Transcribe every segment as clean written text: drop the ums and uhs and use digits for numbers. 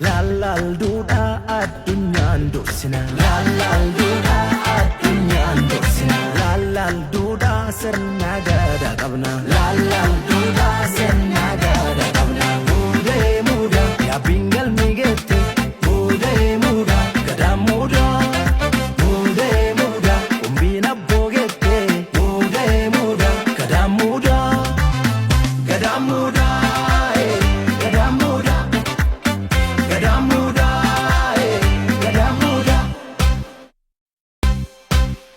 Lallaalduudha addunyaan dursina Lallaalduudha addunyaan dursina Lallaalduudha sirna gadaa qabna Lallaalduudha sirna gadaa qabna Muudee muudaa yaabbiin galmi geette Muudee muudaa gadaa muudaa Muudee muudaa qumbiin abboo geette Muudee muudaa gadaa muudaa gadaa muudaa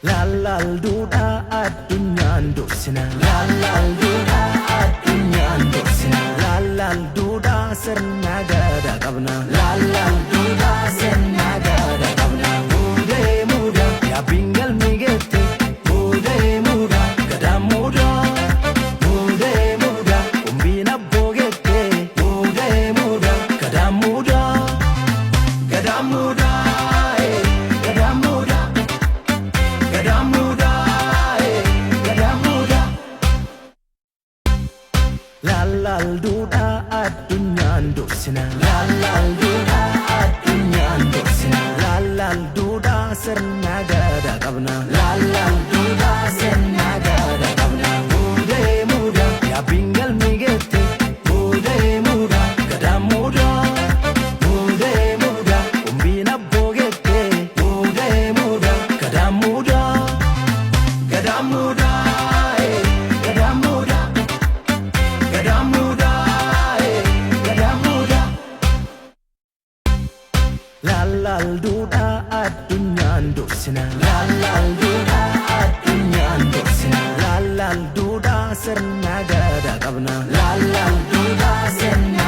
Lallaalduudha addunyaan dursina Lallaalduudha addunyaan dursina Lallaalduudha sirna gadaa qabna Lallaalduudha sirna gadaa qabna Muudee muudaa yaabbiin galmi geette Muudee muudaa gadaa muudaa Muudee muudaa qumbiin abboo geette Muudee muudaa gadaa muudaa gadaa muudaa Lallaalduudha addunyaan dursina Lallaalduudha addunyaan dursina Lallaalduudha sirna gadaa qabna Lallaalduudha sirna gadaa qabna Muudee muudaa yaabbiin galmi geette Muudee muudaa gadaa muudaa Muudee muudaa qumbiin abboo geette Muudee muudaa gadaa muudaa gadaa muudaa Lallaalduudha addunyaan dursina Lallaalduudha addunyaan dursina Lallaalduudha sirna gadaa qabna Lallaalduudha sirna